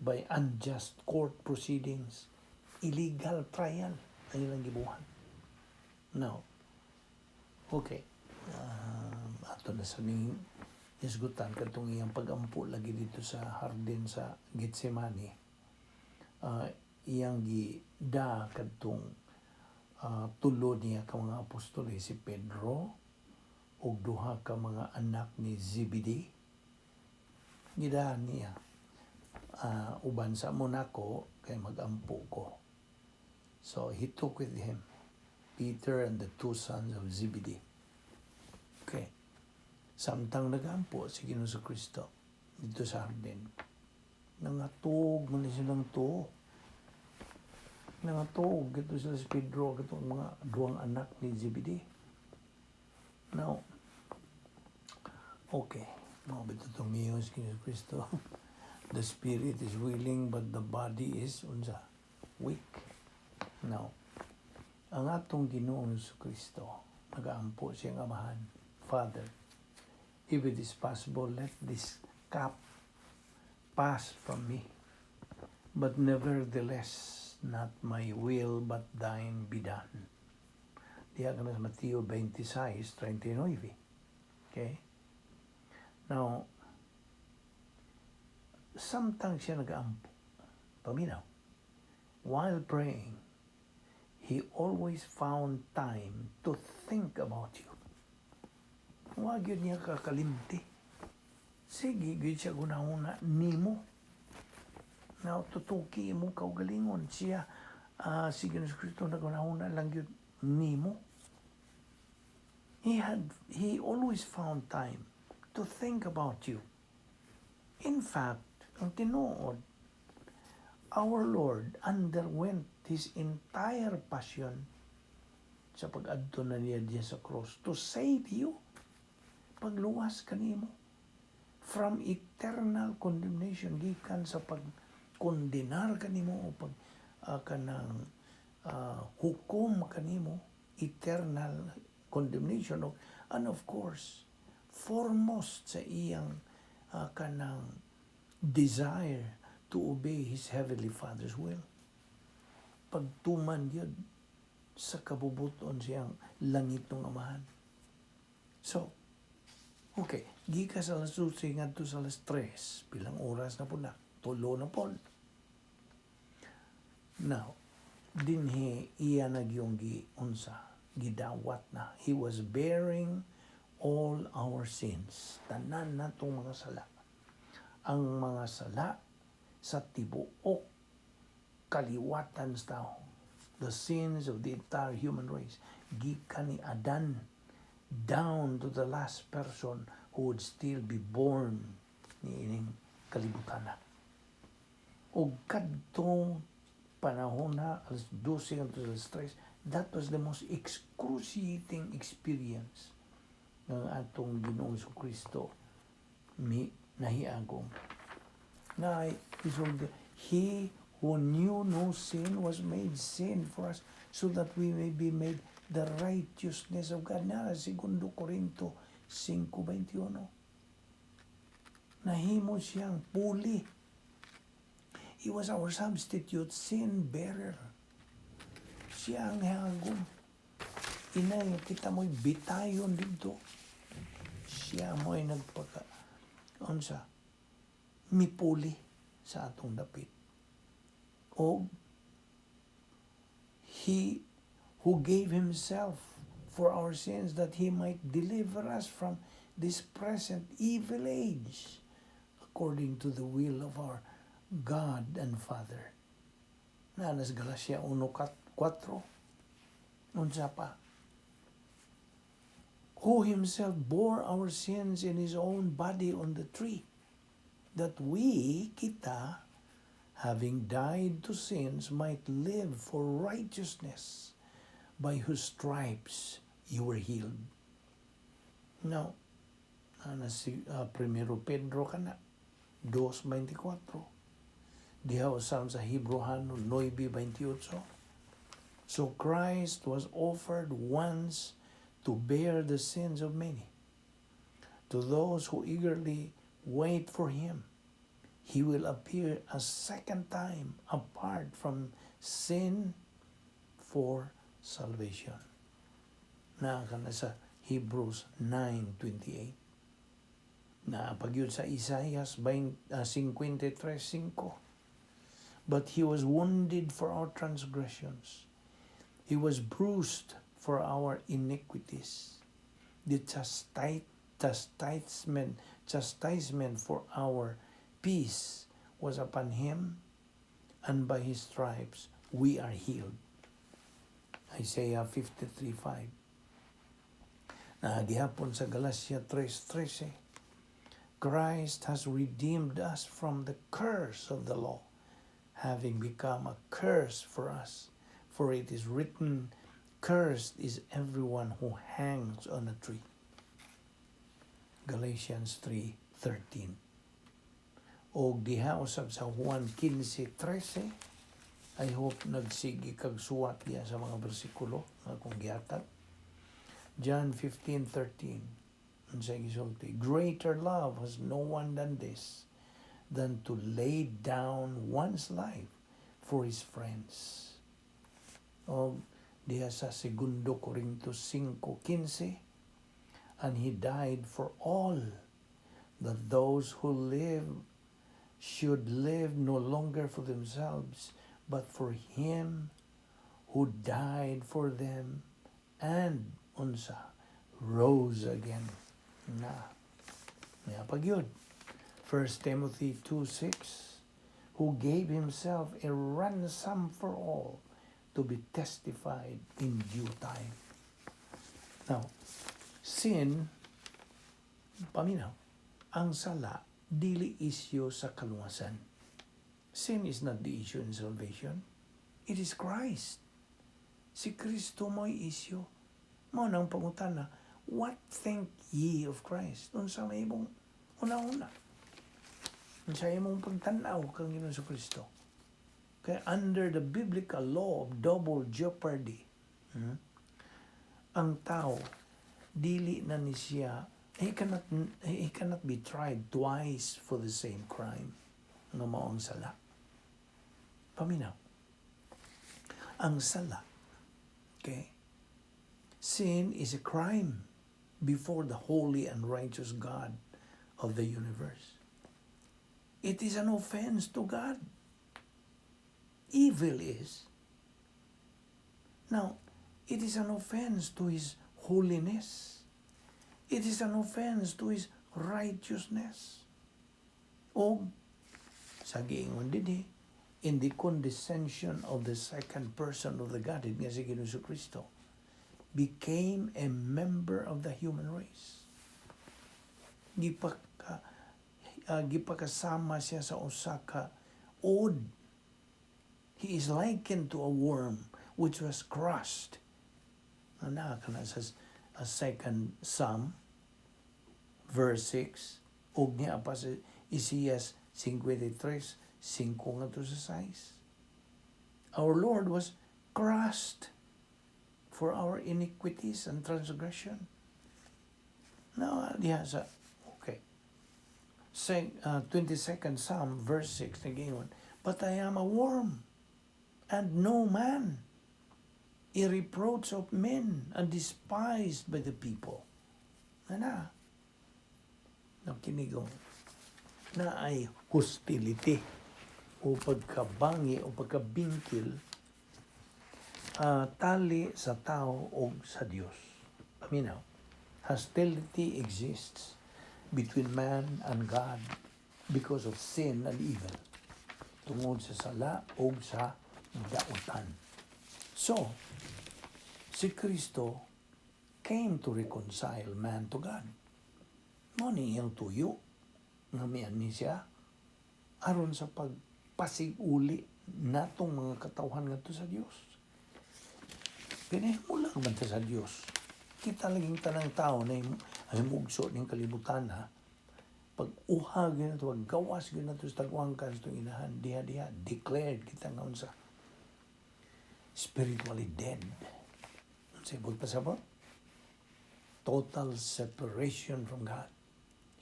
by unjust court proceedings, illegal trial ang ilang gibuhan. Now, okay. Ato na sa ning isgutan katong iyang pag-ampo lagi dito sa hardin sa Getsemani. Iyang gida kadtong tulo niya ka mga apostol si Pedro ug duha ka mga anak ni Zebedee. Gida niya uban sa Monaco kay mag-ampo ko. So he took with him Peter and the two sons of Zebedee. Okay. Samtang nagampo si Ginoong Kristo dito sa hardin, nangatog man silang to. Nangatog ito sila si Pedro, itong mga duwang anak ni Zebedee. Now, okay. Mga itong Ginoong Kristo. The spirit is willing but the body is weak. Now, ang atong Ginoong Kristo, nagaampo siyang amahan, Father, if it is possible, let this cup pass from me. But nevertheless, not my will, but thine be done. Diya ka na sa Mateo 26:39. Okay? Now, sometimes siya nag-aampo. Paminaw. While praying, he always found time to think about you. Huwag yun niya kakalimti. Sige, gid siya gunahuna nimo. Now, tutuki mo kaugalingon siya. Si Ginoong Kristo na gunahuna lang yun nimo. He always found time to think about you. In fact, ang tinuod, our Lord underwent His entire passion sa pag-adto na niya diya sa cross to save you. Pagluwas kanimo from eternal condemnation, gikan sa pagkondenar kanimo o kanang hukom kanimo, eternal condemnation. And of course, foremost sa iyang kanang desire to obey His Heavenly Father's will. Pagtuman yun sa kabubuton siyang langit ng Amahan. So, okay, gika sa alas 12 ngadto sa alas 3, bilang oras na po na, tulo na po. Now, dinhi iya nagyong gidawat na. He was bearing all our sins. Tanan natong mga sala. Ang mga sala sa tibuok kaliwatan sa tao. The sins of the entire human race. Gikan ni Adan down to the last person who would still be born ni ining kalibutan na. O kadtong panahon na, alas 12 hangtod alas 3, that was the most excruciating experience ng atong Ginoong Kristo nahiagom. Na He who knew no sin was made sin for us so that we may be made the righteousness of God. Na, 2 Corinto 5:21. Nahimo siyang puli. He was our substitute, sin bearer. Siya ang hagom. Inay, kita mo'y bitayon dito. Siya mo'y mipuli sa atong dapit. O, He who gave Himself for our sins that He might deliver us from this present evil age, according to the will of our God and Father. Nanas Galatia 1:4. Unsa pa? Who Himself bore our sins in His own body on the tree, that kita, having died to sins, might live for righteousness, by whose stripes you were healed. Now, si 1 Pedro kana 2:24. Diha usam sa Hebreano 9:28. So Christ was offered once to bear the sins of many. To those who eagerly wait for Him, He will appear a second time apart from sin for salvation. na kana sa Hebrews 9:28. Na pagyud sa Isaias 53:5. But he was wounded for our transgressions. He was bruised for our iniquities. The chastisement for our peace was upon him, and by his stripes we are healed. Isaiah 53:5. Gihapon sa Galatia 3:13. Christ has redeemed us from the curse of the law, having become a curse for us. For it is written, cursed is everyone who hangs on a tree. Galatians 3:13. O diha usab sa Juan 15:13. I hope nagsigi kag suwat diya sa mga bersikulo nga akong gihatag. John 15:13. Unsay gisulti, greater love has no one than this, than to lay down one's life for his friends. O diha sa 2 Corintios 5:15, and he died for all, that those who live should live no longer for themselves, but for him who died for them and unsa rose again. Pagyud 1 Timothy 2:6, who gave himself a ransom for all, to be testified in due time. Now, sin, paminaw, ang sala, dili isyo sa kaluwasan. Sin is not the issue in salvation. It is Christ. Si Kristo mo'y isyo. Mo nang pangutana, what think ye of Christ? Unsa may imong una-una? Unsa imong pagtanaw kang Ginoong sa Kristo? Kaya under the biblical law of double jeopardy, ang tao, dili na ni siya, he cannot be tried twice for the same crime nga mao ang sala. Paminaw. Ang sala, okay? Sin is a crime before the holy and righteous God of the universe. It is an offense to God. Evil is. Now, it is an offense to his holiness. It is an offense to his righteousness. O, sa giingon din in the condescension of the second person of the Godhead, nga si Ginoong Kristo, became a member of the human race. Gipakasama siya sa usa ka od. He is likened to a worm which was crushed. Kana sa second Psalm, verse 6, ug niya pa sa Isaias 53:5 nga to sa 6. Our Lord was crushed for our iniquities and transgression. Now, diha sa, okay. 22nd Psalm, verse 6, nagingon, but I am a worm, and no man, a reproach of men, and despised by the people. Nakinigong, na ay hostility, o pagkabangi, o pagkabingkil, tali sa tao o sa Dios. Paminaw, hostility exists between man and God because of sin and evil, tungod sa sala o sa dautan. So, si Kristo came to reconcile man to God. Mo ni iyang tuyo, nga miyan ni siya, aron sa pagpasiguli natong mga katawhan ngadto sa Dios. Pinahimula man sa Dios. Kita laging tanang tao na himugso ning kalibutan ha. Pag uhag yun ito, pag gawas yun ito sa tagwangkan sa itong inahan, diha, declared kita nga unsa. Spiritually dead. Sa ibig pasabot? Total separation from God.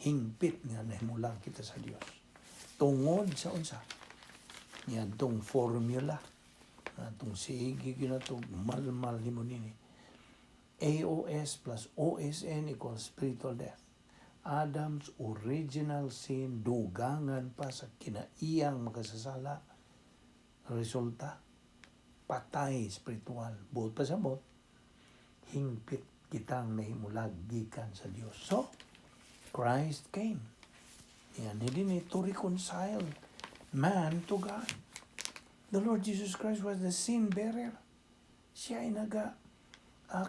Hingpit nga nahimulang kita sa Dios. Tungod sa unsa. Yan tong formula. Itong sige yun ito, malmal ni mo nini. AOS plus OSN equals spiritual death. Adam's original sin, dugangan pa sa kinaiyang makasasala. Resulta, patay spiritual. Buot pa sa bot, hingpit kitang nahimulag gikan sa Dios. So, Christ came. Yan, hindi ni to reconcile man to God. The Lord Jesus Christ was the sin bearer. Siya ay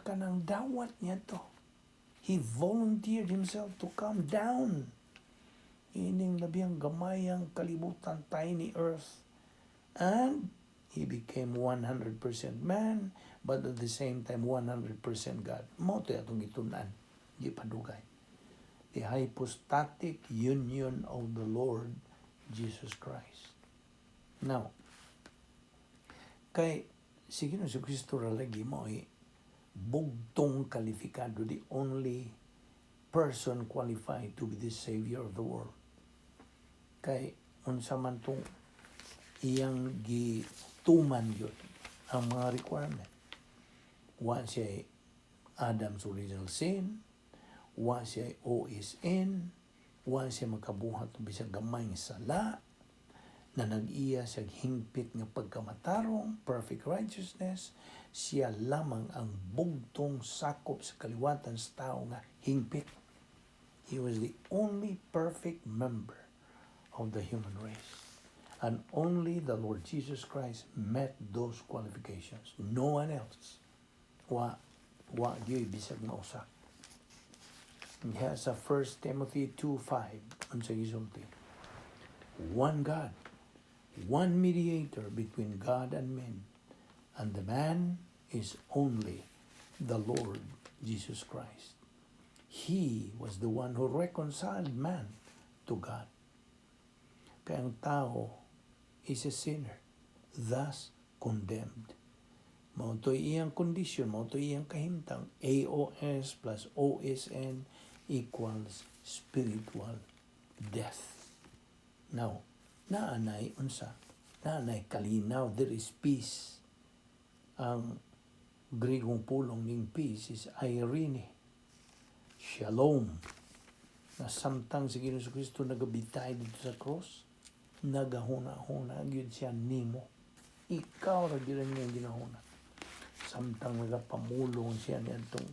kanang dawat niya to. He volunteered himself to come down. Ining labiyang gamayang kalibutan, tiny earth. And he became 100% man, but at the same time 100% God. Moto atong gitunan, di padugay. The hypostatic union of the Lord Jesus Christ. Now, kay sige no si Kristo lagi mo bugtong kalifikado, the only person qualified to be the Savior of the world. Kay unsa man tong iyang gituman yun ang mga requirement. Wa siya Adam's original sin, wa siya OSN, wa siya makabuhat bisag gamay sala, na nag-iya sa hingpit nga pagkamatarong, perfect righteousness, siya lamang ang bugtong sakop sa kaliwatan sa tao nga hingpit. He was the only perfect member of the human race. And only the Lord Jesus Christ met those qualifications. No one else. Wa diyo'y bisag mausa. Diha sa 1 Timothy 2:5, ang sa gisulti, one God, one mediator between God and men, and the man is only the Lord Jesus Christ. He was the one who reconciled man to God. Kaya ang tao is a sinner, thus condemned. Mautoy iyang kondisyon, mautoy iyang kahimtang. AOS plus OSN equals spiritual death. Now, naanay unsa? Naanay kalinaw, there is peace. Ang Grigong pulong ning peace is irene, shalom. Na samtang si Ginoong Kristo nagabitay dito sa cross, nagahuna-huna gyud siya nimo. Ikaw ra gyud ang ginahuna. Samtang nagapamulong siya nitong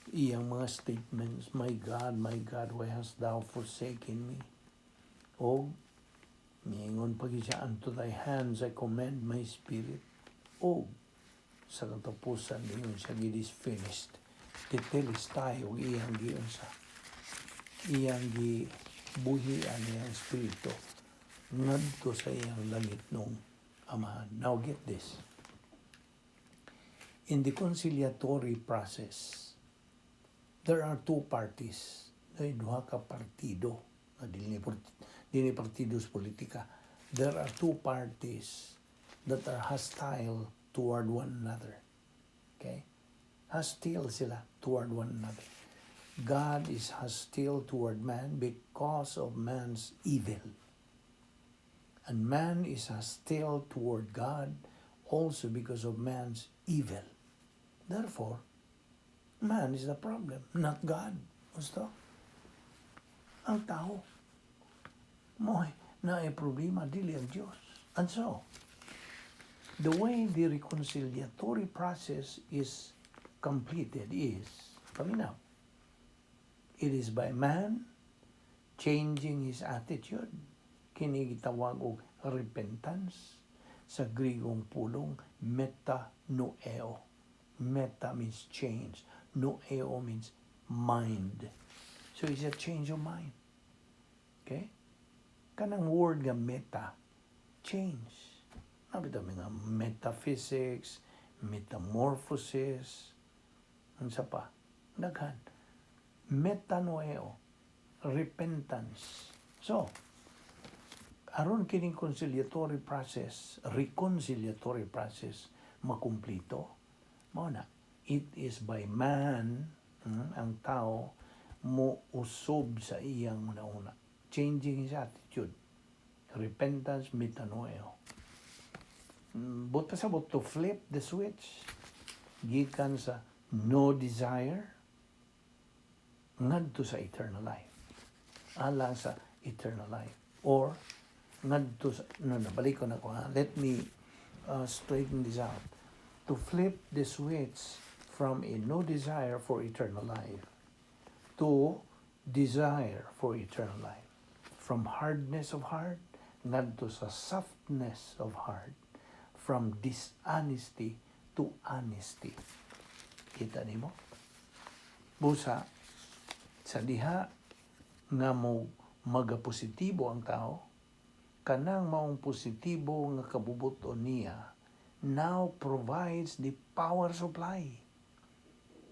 iyang mga statements, my God, why hast thou forsaken me? O miingon pa siya, unto thy hands I commend my spirit. O sa katapusan niyon siya, it is finished. Titelis tayo iyang giunsa, iyang gibuhian iyang espiritu ngadto sa iyang langit nung Amahan. Now get this. In the conciliatory process, there are two parties. May duha ka partido. Dili partidos politika. There are two parties that are hostile toward one another. Okay? Hostile sila toward one another. God is hostile toward man because of man's evil. And man is hostile toward God also because of man's evil. Therefore, man is the problem, not God. Gusto? Ang tao. Mo'y naay problema, dili ang Diyos. And so, the way the reconciliatory process is completed is, paminaw, it is by man changing his attitude. Kini gitawag og repentance. Sa Grigong pulong, metanoeo. Meta means change. Noeo means mind. So it's a change of mind. Okay? Kanang word nga meta, change. Nabito mga metaphysics, metamorphosis, ang sa pa, daghan. Metanoeo, repentance. So, aron kining reconciliatory process makumplito, mao na, it is by man, ang tao, mo usob sa iyang una-una. Changing his attitude. Repentance, metanoeo. But to flip the switch, gikan sa no desire ngadto sa eternal life. Alang sa eternal life. Or ngadto sa nabalik ko na ko ha. Let me straighten this out. To flip the switch from a no desire for eternal life to desire for eternal life. From hardness of heart ngadto sa softness of heart. From dishonesty to honesty. Kita nimo? Busa, sa diha nga mo magapositibo ang tao, kanang maong positibo nga kabubuton niya now provides the power supply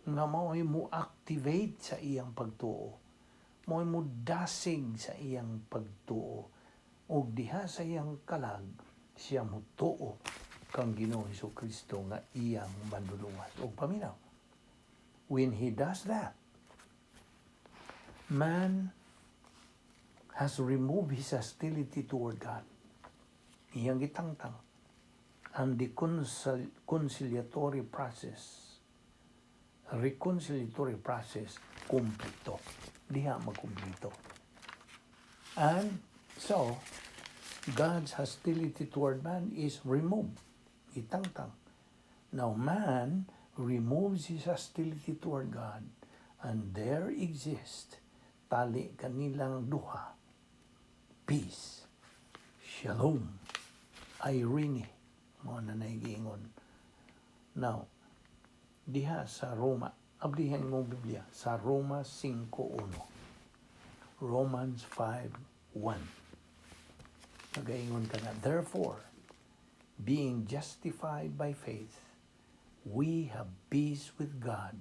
nga mao'y mo activate sa iyang pagtuo. Mao'y mo dasig sa iyang pagtuo. O diha sa iyang kalag, siya mo tuo kang Ginoong Hesukristo nga iyang manluluwas o paminaw. When he does that, man has removed his hostility toward God. Iyang gitangtang. And the reconciliatory process, kumpleto. Diha magkumpleto. And so, God's hostility toward man is removed. Itangtang. Now, man removes his hostility toward God, and there exists tali kanilang duha, peace, shalom, irene, mga nanaygingon. Now, diha sa Roma, ablihan mo Biblia, sa Roma 5:1. Romans 5:1. Nagaingon ka na, therefore, being justified by faith, we have peace with God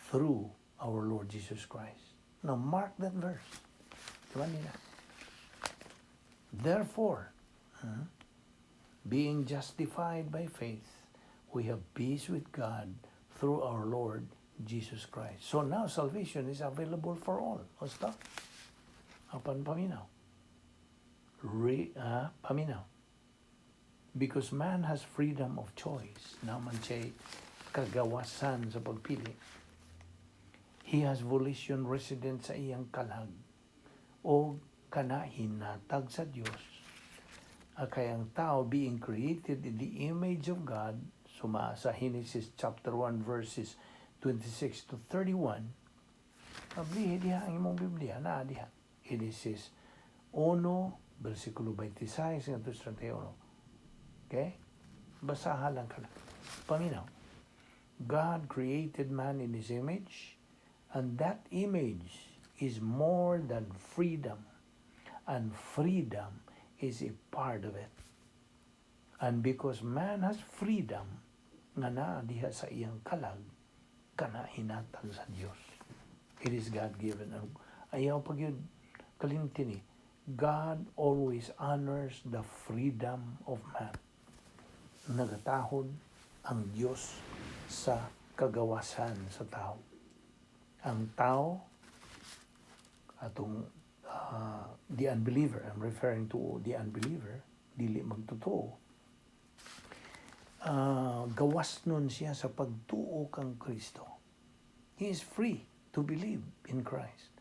through our Lord Jesus Christ. Now, mark that verse. Diba nila? Therefore, being justified by faith, we have peace with God through our Lord Jesus Christ. So now, salvation is available for all. Basta? Apan paminaw. Paminaw. Because man has freedom of choice. Naman siya'y kagawasan sa pagpili. He has volition resident sa iyang kalag o kanahinatag sa Diyos. Kaya ang tao being created in the image of God, suma sa Genesis chapter 1 verses 26 to 31, ablihe diha ang imong Biblia, na diha. Genesis 1, versikulo 26 hanggang 31. Okay? Basahan lang ka lang. Paminaw. God created man in His image, and that image is more than freedom, and freedom is a part of it. And because man has freedom, nga na diha sa iyang kalag, kana hinatag sa Diyos. It is God-given. Ayaw pag yun, kalintini, God always honors the freedom of man. Nagatahon ang Diyos sa kagawasan sa tao. Ang tao, atong the unbeliever, I'm referring to the unbeliever, dili magtotoo, gawas nun siya sa pagtuo kang Kristo. He is free to believe in Christ,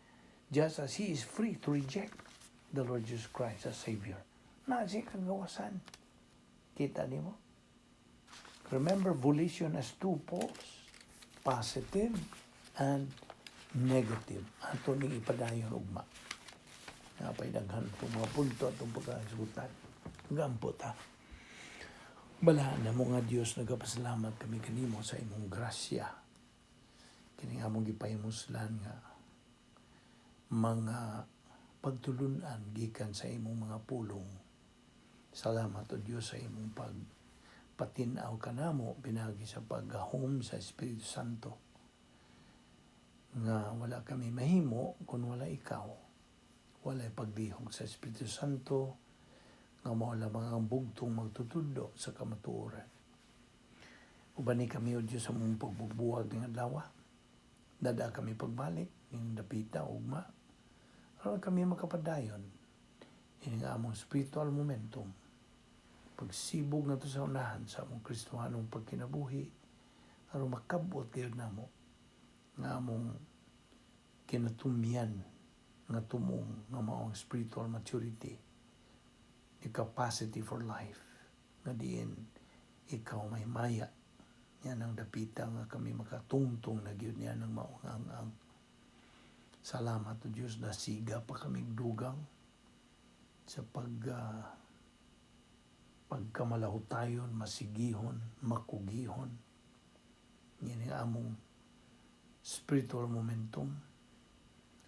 just as he is free to reject the Lord Jesus Christ as Savior. Na siya kagawasan. Kita niyo mo? Remember, volition has two poles, positive and negative. Ato ning ipadayon ugma. Napay daghan po mga punto atong pagkasutan. Gampo ta. Balaan na mo nga Diyos, nagapasalamat kami kanimo sa imong grasya. Kini nga mong gipahimuslan nga mga pagtulunan gikan sa imong mga pulong. Salamat o Diyos sa imong patinaw ka namo pinagi sa paggahom sa Espiritu Santo. Nga wala kami mahimo kung wala ikaw. Wala paglihog sa Espiritu Santo nga mawala mga bugtong magtutudo sa kamatuoran. Ubani kami o Diyos sa mong pagbubuwag ng adlaw. Dada kami pagbalik ng dapita ugma. Aron kami makapadayon. Ini nga among spiritual momentum. Pagsibog na to sa unahan sa among Kristohanong pagkinabuhi, aron makabot kayo namo nga among kinatumyan nga tumong nga maong spiritual maturity, the capacity for life, nga diin ikaw may maya. Yan ang dapita nga kami makatungtong na gyud niya ng maungang. Salamat to Diyos na siga pa kaming dugang sa pagkamalahutayon, masigihon, makugihon. Yan ang among spiritual momentum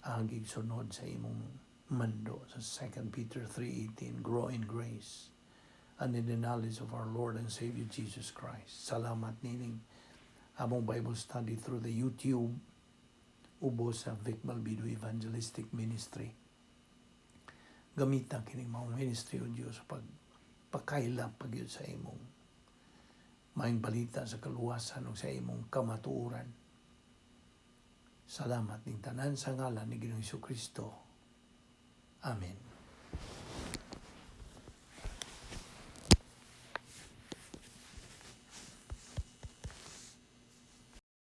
agig sunod sa imong mando sa 2 Peter 3:18, grow in grace and in the knowledge of our Lord and Savior Jesus Christ. Salamat nining among Bible study through the YouTube ubos sa Balbido Evangelistic Ministry. Gamitan kining mga ministry o Diyos pagpakailap pagyud sa imong maayong balita sa kaluwasan o sa imong kamatuoran. Salamat ning tanan sa ngalan ni Ginoong Hesukristo. Amen.